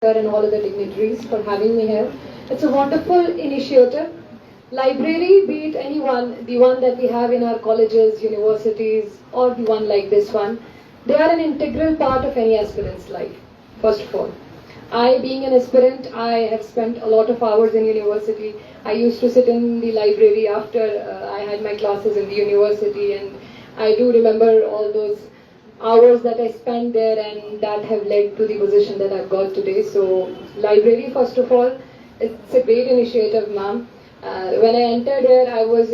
and all other dignitaries for having me here. It's a wonderful initiative. Library, be it anyone, the one that we have in our colleges, universities, or the one like this one, they are an integral part of any aspirant's life, first of all. I, being an aspirant, I have spent a lot of hours in university. I used to sit in the library after I had my classes in the university, and I do remember all those hours that I spent there, and that have led to the position that I've got today. So, library, first of all, it's a great initiative, ma'am. When I entered here, I was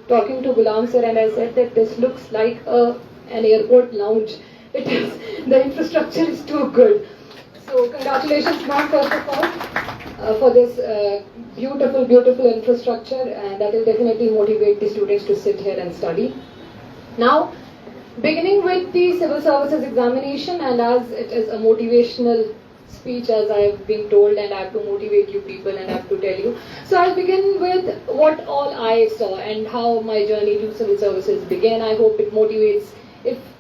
talking to Gulam sir, and I said that this looks like an airport lounge. It is, the infrastructure is too good. So, congratulations, ma'am, first of all, for this beautiful, beautiful infrastructure, and that will definitely motivate the students to sit here and study. Now, beginning with the civil services examination, and as it is a motivational speech, as I've been told, and I have to motivate you people and I have to tell you. So I'll begin with what all I saw and how my journey to civil services began. I hope it motivates,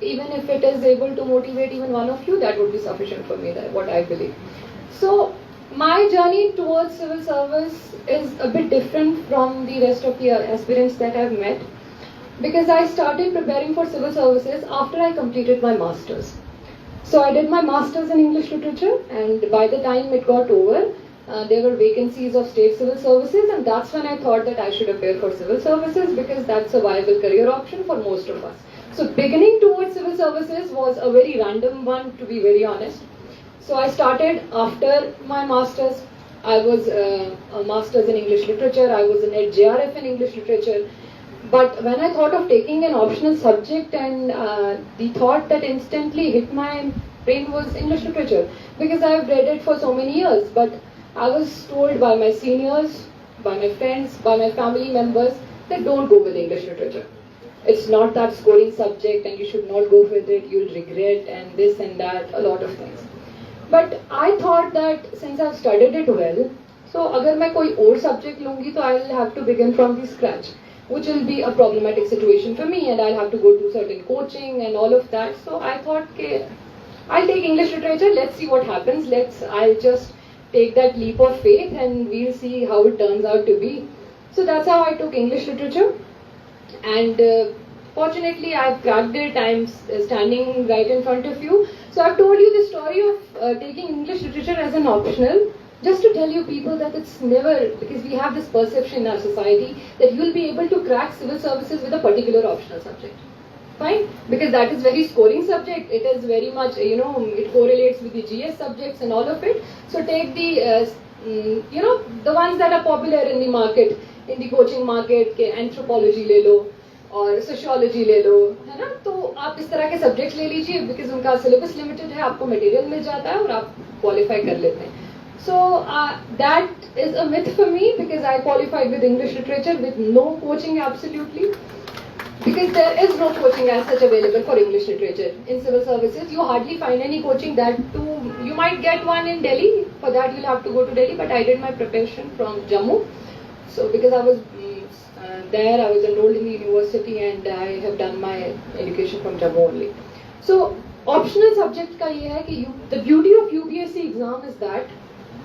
even if it is able to motivate even one of you, that would be sufficient for me, that what I believe. So my journey towards civil service is a bit different from the rest of the aspirants that I've met, because I started preparing for civil services after I completed my masters. So I did my masters in English literature, and by the time it got over, there were vacancies of state civil services, and that's when I thought that I should appear for civil services, because that's a viable career option for most of us. So beginning towards civil services was a very random one, to be very honest. So I started after my masters. I was a master's in English literature. I was an JRF in English literature. But when I thought of taking an optional subject, and the thought that instantly hit my brain was English literature, because I've read it for so many years. But I was told by my seniors, by my friends, by my family members that don't go with English literature. It's not that scoring subject and you should not go with it, you'll regret and this and that, a lot of things. But I thought that since I've studied it well, so agar मैं कोई और subject लूँगी तो I'll have to begin from the scratch, which will be a problematic situation for me, and I'll have to go to certain coaching and all of that. So I thought, okay, I'll take English literature, let's see what happens, I'll just take that leap of faith and we'll see how it turns out to be. So that's how I took English literature, and fortunately I've cracked it. I'm standing right in front of you. So I've told you the story of taking English literature as an optional, just to tell you people that it's never, because we have this perception in our society that you'll be able to crack civil services with a particular optional subject. Fine? Because that is very scoring subject. It is very much, it correlates with the GS subjects and all of it. So take the, the ones that are popular in the market, in the coaching market, anthropology ले लो और sociology ले लो, है ना? तो आप इस तरह के subjects ले लीजिए, because उनका syllabus limited है, आपको material मिल जाता है और आप qualify कर लेते हैं. So that is a myth for me, because I qualified with English literature with no coaching absolutely, because there is no coaching as such available for English literature in civil services. You hardly find any coaching. That too, you might get one in Delhi. For that you'll have to go to Delhi, but I did my preparation from Jammu. So because I was there, I was enrolled in the university, and I have done my education from Jammu only. So optional subject का ये है कि the beauty of UPSC exam is that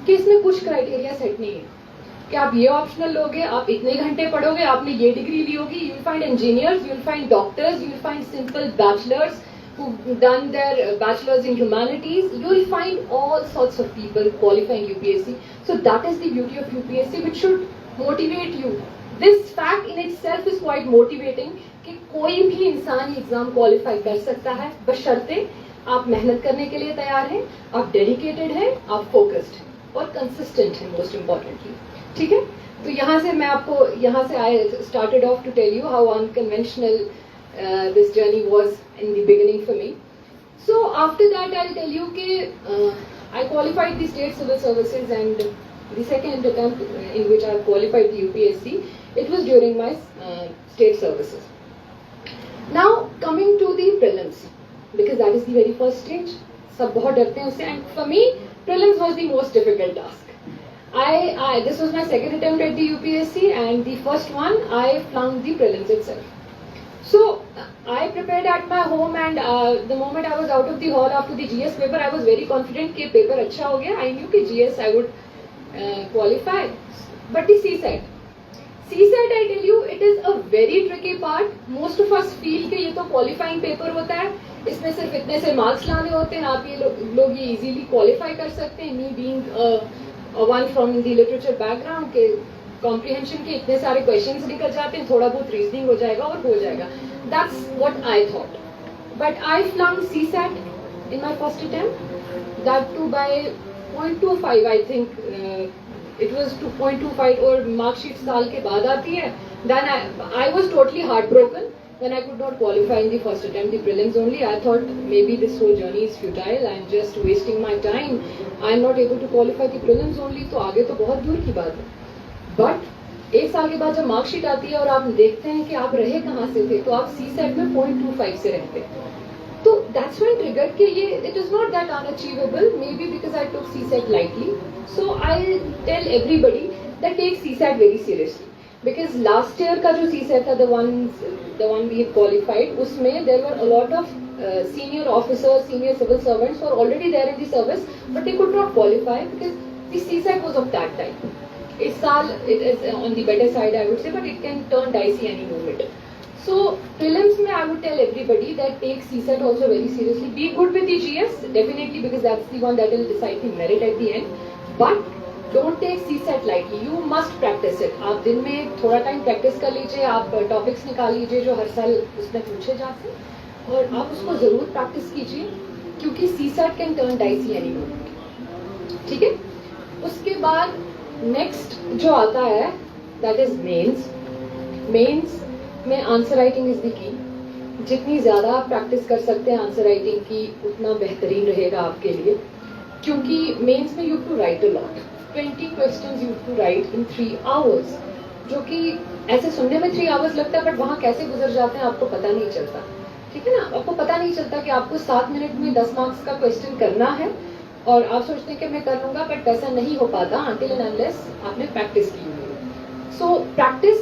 कि इसमें कुछ criteria set नहीं है कि आप ये ऑप्शनल लोगे, आप इतने घंटे पढ़ोगे, आपने ये डिग्री ली होगी. You will find engineers, you will find doctors, you will find simple bachelors who've done their bachelors in humanities. You will find all sorts of people qualifying UPSC. So that is the beauty of UPSC, which should motivate you. This fact in itself is quite motivating कि कोई भी इंसान exam qualify कर सकता है, बशर्ते आप मेहनत करने के लिए तैयार हैं, आप डेडिकेटेड हैं, आप फोकस्ड और कंसिस्टेंट हैं, मोस्ट इम्पॉर्टेंटली. ठीक है? तो यहाँ से मैं आपको, यहाँ से I started off to tell you how unconventional this journey was in the beginning for me. So after that I'll tell you that I qualified the state civil services, and the second attempt in which I qualified the UPSC, it was during my state services. Now coming to the prelims, because that is the very first stage. सब बहुत डरते हैं उससे, and for me prelims was the most difficult task. This was my second attempt at the UPSC, and the first one I flunked the prelims itself. So I prepared at my home, and the moment I was out of the hall after the GS paper, I was very confident कि paper अच्छा हो गया. I knew कि GS I would qualify. But the CSAT, I tell you, it is a very tricky part. Most of us feel कि ये तो qualifying paper होता है, इसमें सिर्फ इतने से marks लाने होते हैं, आप ये लोग ये easily qualify कर सकते हैं. Me being a one from the literature background के comprehension के इतने सारे questions निकल जाते हैं, थोड़ा बहुत reasoning हो जाएगा और हो जाएगा. That's what I thought. But I flunked CSAT in my first attempt. That too by 0.25, I think. It was 2.25 और mark sheet साल के बाद आती है. Then I was totally heartbroken when I could not qualify in the first attempt, the prelims only. I thought maybe this whole journey is futile. I'm just wasting my time. I'm not able to qualify the prelims only. तो आगे तो बहुत दूर की बात है. But एक साल के बाद जब मार्कशीट आती है और आप देखते हैं कि आप रहे कहाँ से थे, तो आप CSAT में 0.25 से रहते हैं. तो that's when triggered कि ये it is not that unachievable. Maybe because I took CSAT lightly. So I tell everybody that take CSAT very seriously. Because last year का जो CSAT था, the one we had qualified, उसमें there were a lot of senior officers, senior civil servants who are already there in the service, but they could not qualify because the CSAT was of that type. इस साल it is on the better side, I would say, but it can turn dicey any moment. So prelims में I would tell everybody that take CSAT also very seriously. Be good with the GS, definitely, because that's the one that will decide the merit at the end. But don't take CSAT lightly. You must practice it. आप दिन में थोड़ा time practice कर लीजिए, आप topics निकाल लीजिए जो हर साल उसमें पूछे जाते हैं, और आप उसको जरूर practice कीजिए, क्योंकि CSAT can turn dicey any moment. ठीक है? उसके बाद नेक्स्ट जो आता है दैट इज मेंस में आंसर राइटिंग इज द की. जितनी ज्यादा आप प्रैक्टिस कर सकते हैं आंसर राइटिंग की, उतना बेहतरीन रहेगा आपके लिए, क्योंकि मेंस में you to write a lot. 20 questions you to write in 3 hours, जो कि ऐसे सुनने में 3 आवर्स लगता है, बट वहां कैसे गुजर जाते हैं आपको पता नहीं चलता. ठीक है ना? आपको पता नहीं चलता कि आपको 7 मिनट में 10 मार्क्स का क्वेश्चन करना है और आप सोचते हैं कि मैं कर लूंगा, बट ऐसा नहीं हो पाता until and unless आपने प्रैक्टिस की हुई. सो प्रैक्टिस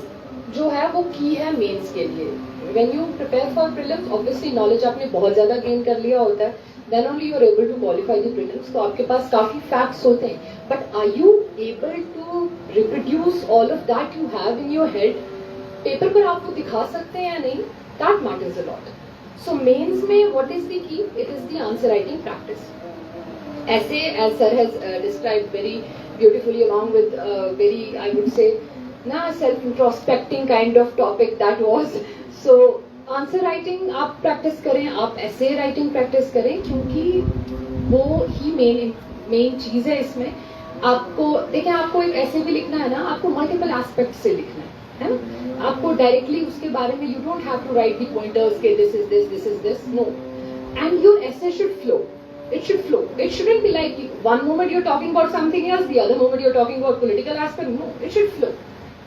जो है वो की है मेंस के लिए. When you prepare for prelims, obviously knowledge आपने बहुत ज्यादा गेन कर लिया होता है, then only you are able to qualify the prelims. तो आपके पास काफी फैक्ट्स होते हैं, but are you able to reproduce all of that you have in your head? Paper पर आप वो दिखा सकते हैं या नहीं? That matters a lot. So mains में what is the key? It is the answer writing practice. Essay, as sir has described very beautifully, along with very, I would say, self-introspecting kind of topic that was. So answer writing आप practice करें, आप essay writing practice करें, क्योंकि वो ही main चीज है इसमें. आपको देखिए, आपको एक essay भी लिखना है ना, आपको multiple aspects से लिखना है ना? आपको directly उसके बारे में you don't have to write the pointers के this is this, no. And your essay should flow. It should flow. It shouldn't be like one moment you're talking about something else, the other moment you're talking about political aspect. No, it should flow.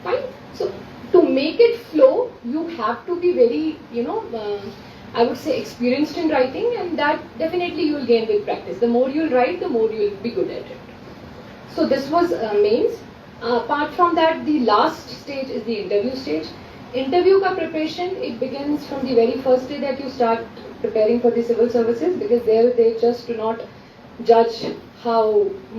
Fine. So to make it flow, you have to be very, I would say experienced in writing, and that definitely you will gain with practice. The more you'll write, the more you'll be good at it. So this was mains. Apart from that, the last stage is the interview stage. Interview ka preparation, it begins from the very first day that you start preparing for the civil services, because there they just do not judge how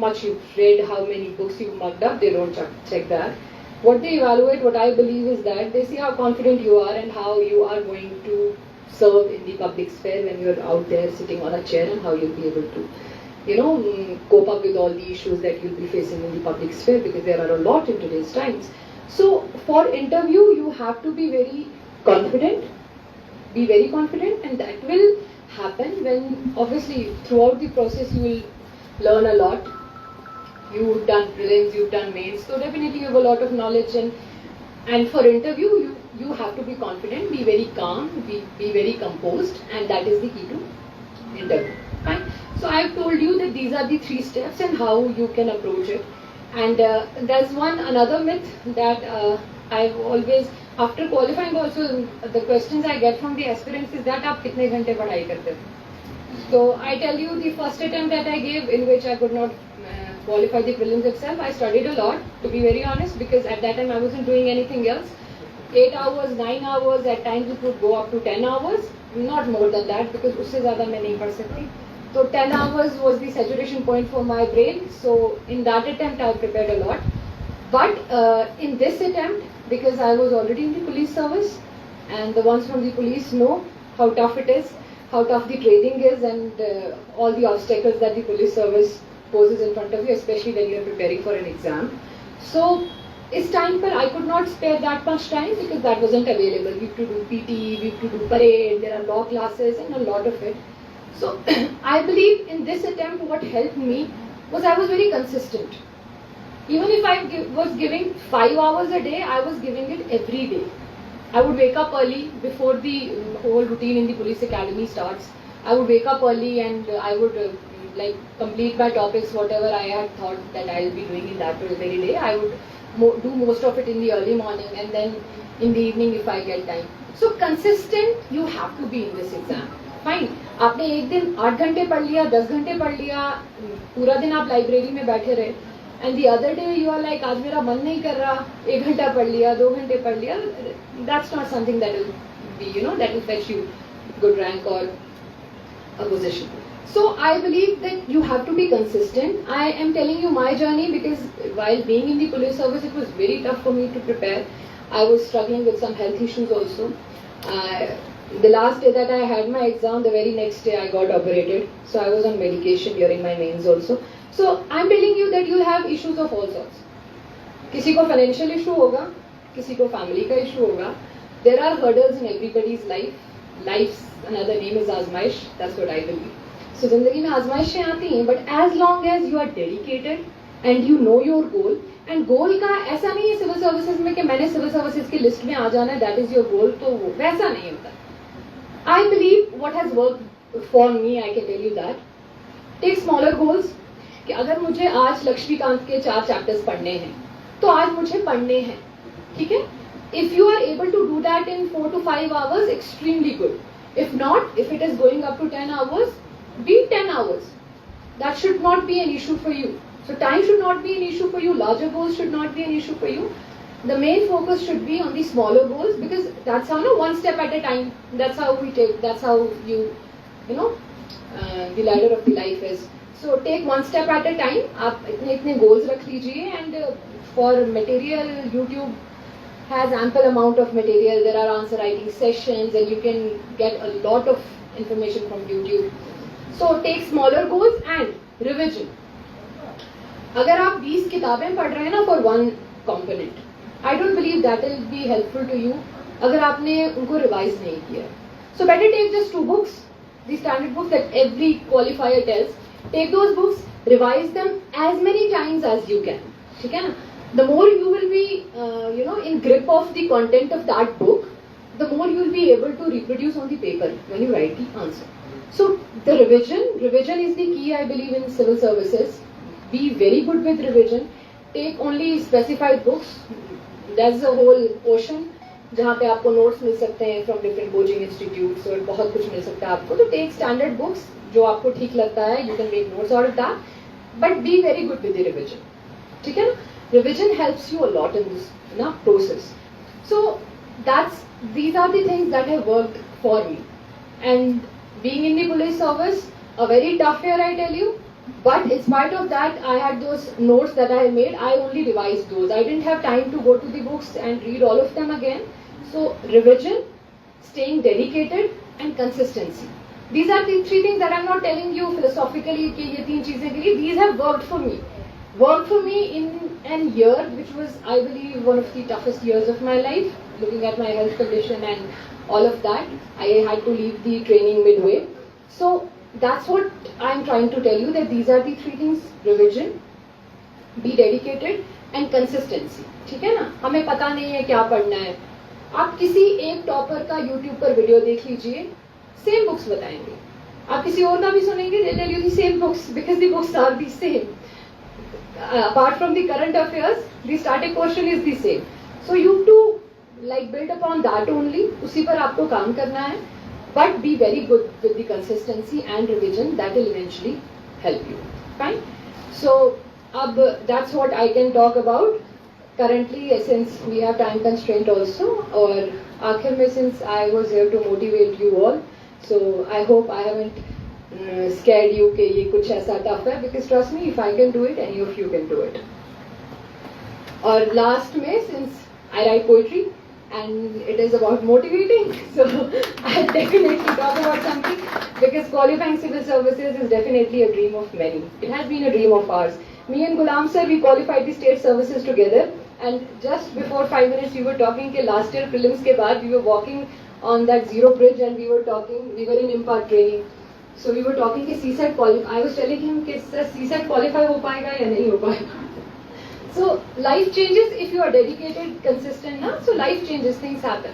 much you've read, how many books you've mugged up. They don't check that. What they evaluate, what I believe, is that they see how confident you are and how you are going to serve in the public sphere when you're out there sitting on a chair, and how you'll be able to cope up with all the issues that you'll be facing in the public sphere, because there are a lot in today's times. So for interview, you have to be very confident. Be very confident, and that will happen when, obviously, throughout the process you will learn a lot. You've done prelims, you've done mains, so definitely you have a lot of knowledge, and for interview you have to be confident, be very calm, be very composed, and that is the key to interview. Fine. So I have told you that these are the 3 steps and how you can approach it. And there's another myth that I've always, after qualifying also, the questions I get from the aspirants is that आप कितने घंटे पढ़ाई करते थे? So I tell you, the first attempt that I gave, in which I could not qualify the prelims itself, I studied a lot, to be very honest, because at that time I wasn't doing anything else. 8 hours, 9 hours, at times it would go up to 10 hours, not more than that because उससे ज़्यादा मैं नहीं पढ़ सकती. So 10 hours was the saturation point for my brain. So in that attempt I prepared a lot. But in this attempt, because I was already in the police service, and the ones from the police know how tough it is, how tough the training is, and all the obstacles that the police service poses in front of you, especially when you are preparing for an exam. So इस time पर I could not spare that much time because that wasn't available. We have to do PT, we have to do parade, there are law classes and a lot of it. So I believe in this attempt what helped me was I was very consistent. Even if I was giving 5 hours a day, I was giving it every day. I would wake up early before the whole routine in the police academy starts. I would wake up early and I would like complete my topics, whatever I had thought that I will be doing in that very day. I would do most of it in the early morning and then in the evening if I get time. So consistent you have to be in this exam. Fine. आपने एक दिन 8 घंटे पढ़ लिया, 10 घंटे पढ़ लिया, पूरा दिन आप लाइब्रेरी में बैठे रहे, and the other day you are like आज मेरा मन नहीं कर रहा, 1 घंटा पढ़ लिया, 2 घंटे पढ़ लिया, that's not something that will be, that will fetch you good rank or a position. So I believe that you have to be consistent. I am telling you my journey because while being in the police service, it was very tough for me to prepare. I was struggling with some health issues also. The last day that I had my exam, the very next day I got operated. So I was on medication during my mains also. So I'm telling you that you'll have issues of all sorts. किसी को financial issue होगा, किसी को family का issue होगा. There are hurdles in everybody's life. Life's another name is आजमाइश. That's what I believe. So जिंदगी में आजमाइशें आती हैं, but as long as you are dedicated and you know your goal, and goal का ऐसा नहीं है civil services में कि मैंने civil services की list में आ जाना है, that is your goal, तो वैसा नहीं होता. I believe what has worked for me, I can tell you that. Take smaller goals. कि अगर मुझे आज लक्ष्मीकांत के 4 चैप्टर्स पढ़ने हैं, तो आज मुझे पढ़ने हैं, ठीक है? If you are able to do that in 4 to 5 hours, extremely good. If not, if it is going up to 10 hours, be 10 hours. That should not be an issue for you. So time should not be an issue for you. Larger goals should not be an issue for you. The main focus should be on the smaller goals because that's how, one step at a time. That's how we take. That's how the ladder of the life is. So take one step at a time. आप इतने goals रख लीजिए, and for material, YouTube has ample amount of material. There are answer writing sessions, and you can get a lot of information from YouTube. So take smaller goals and revision. अगर आप 20 किताबें पढ़ रहे हैं ना for one component, I don't believe that will be helpful to you अगर आपने उनको revise नहीं किया. So better take just 2 books, the standard books that every qualifier tells. Take those books, revise them as many times as you can. ठीक है ना? The more you will be, in grip of the content of that book, the more you will be able to reproduce on the paper when you write the answer. So the revision is the key, I believe, in civil services. Be very good with revision. Take only specified books. That's a whole ocean जहाँ पे आपको notes मिल सकते हैं from different coaching institutes और बहुत कुछ मिल सकता है आपको. तो take standard books जो आपको ठीक लगता है. You can make notes out of that, but be very good with the revision. ठीक है ना? Revision helps you a lot in this process. So these are the things that have worked for me. And being in the police service, a very tough year, I tell you. But in spite of that, I had those notes that I had made. I only revised those. I didn't have time to go to the books and read all of them again. So revision, staying dedicated, and consistency. These are the 3 things that I'm not telling you philosophically. कि ये 3 चीजें के लिए. These have worked for me. Worked for me in an year which was, I believe, one of the toughest years of my life. Looking at my health condition and all of that, I had to leave the training midway. So that's what I'm trying to tell you, that these are the 3 things: revision, be dedicated, and consistency. ठीक है ना? हमें पता नहीं है क्या पढ़ना है. आप किसी एक टॉपर का YouTube पर वीडियो देख लीजिए, सेम बुक्स बताएंगे. आप किसी और का भी सुनेंगे, they'll tell you the same books because the books are the same. Apart from the current affairs, the static portion is the same. So you have to build upon that only. उसी पर आपको काम करना है. But be very good with the consistency and revision. That will eventually help you. Fine. So that's what I can talk about. currently, since we have time constraint also, और आखिर में since I was here to motivate you all, so I hope I haven't scared you कि ये कुछ ऐसा tough है, because trust me, if I can do it, any of you can do it. और last में, since I write poetry and it is about motivating, so I'll definitely talk about something, because qualifying civil services is definitely a dream of many. It has been a dream of ours. Me and Ghulam sir, we qualified the state services together, and just before 5 minutes we were talking कि last year prelims के बाद we were walking on that zero bridge and we were in impart training. So we were talking कि CSAT qualify, I was telling him कि CSAT qualify हो पाएगा या नहीं हो पाएगा. So life changes if you are dedicated, consistent ना, so life changes, things happen.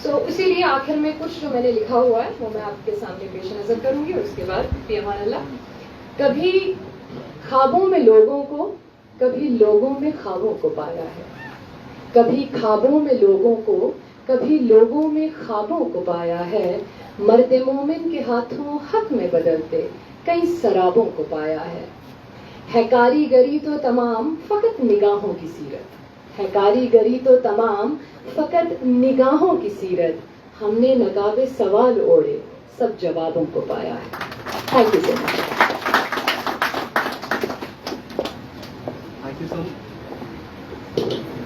So इसीलिए आखिर में कुछ जो मैंने लिखा हुआ है वो मैं आपके सामने पेश नजर करूंगी, और उसके बाद फ़ी-अमान अल्लाह. कभी ख्वाबों में लोगों को, कभी लोगों में ख्वाबों को पाया है. कभी ख्वाबों में लोगों को, कभी लोगों में ख्वाबों को पाया है. मर्द मोमिन के हाथों हक में बदलते कई सराबों को पाया है कारीगरी तो तमाम फकत निगाहों की सीरत. है कारीगरी तो तमाम फकत निगाहों की सीरत. हमने नकाबे सवाल ओढ़े सब जवाबों को पाया है. Thank you so much.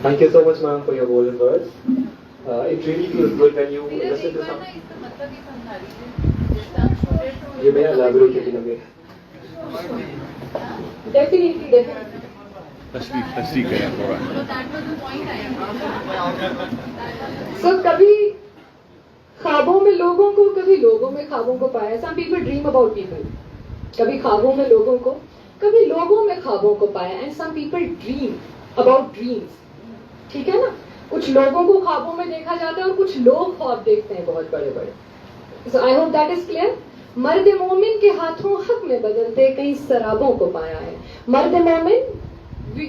Thank you so much, ma'am, for your golden words. It really feels good when you listen to some. You may elaborate it in a way. Definitely. Let's speak it. All right. So that was the point I am. So कभी ख्वाबों में लोगों को, कभी लोगों में ख्वाबों को पाया. Some people dream about people. कभी ख्वाबों में लोगों को, कभी लोगों में ख्वाबों को पाया. And some people dream about dreams. ठीक है ना. कुछ लोगों को ख्वाबों में देखा जाता है और कुछ लोग ख्वाब देखते हैं बहुत बड़े बड़े. So I hope that is clear. मर्द मोमिन के हाथों हक में बदलते कई सराबों को पाया है. मर्द मोमिन,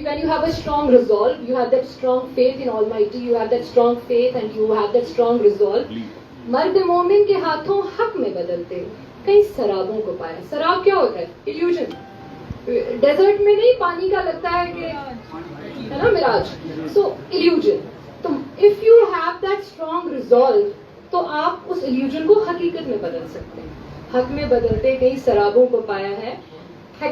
when you have a strong resolve, you have that strong faith in Almighty, you have that strong faith and you have that strong resolve. मर्द मोमिन के हाथों हक में बदलते कई सराबों को पाया. सराब क्या होता है? इल्यूजन. डेजर्ट में नहीं पानी का लगता है कि है ना, मिराज. सो इल्यूजन. तो if you have that strong resolve, तो आप उस इल्यूजन को हकीकत में बदल सकते हैं. हक में बदलते कई सराबों को पाया है.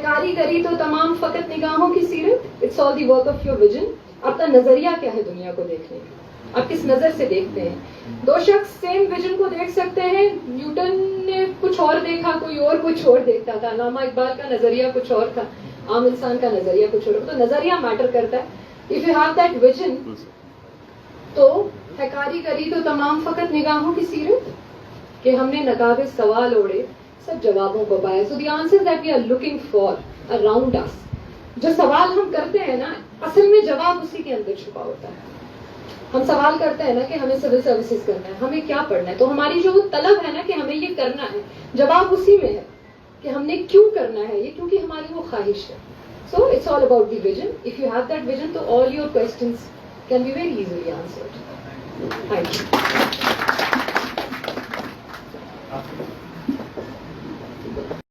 कारीगरी तो तमाम फकत निगाहों की सीरत. It's all the work of your vision. आपका नजरिया क्या है दुनिया को देखने का? आप किस नजर से देखते हैं? दो शख्स सेम विजन को देख सकते हैं. न्यूटन ने कुछ और देखा, कोई और कुछ और देखता था. अल्लामा इकबाल का नजरिया कुछ और था, आम इंसान का नजरिया कुछ और. तो नजरिया मैटर करता है. If you have that vision, तो कारीगरी तो तमाम फकत निगाहों की सीरत, कि हमने नकाबे सवाल ओढ़े सब जवाबों को पाया. So the answers that we are looking for around us, जो सवाल हम करते हैं ना, असल में जवाब उसी के अंदर छुपा होता है. हम सवाल करते हैं ना कि हमें सिविल सर्विसेज करना है, हमें क्या पढ़ना है, तो हमारी जो तलब है ना कि हमें ये करना है, जवाब उसी में है कि हमने क्यों करना है ये, क्योंकि हमारी वो ख्वाहिश है. So it's all about the vision. If you have that vision, तो all your questions can be very easily answered. Thank you.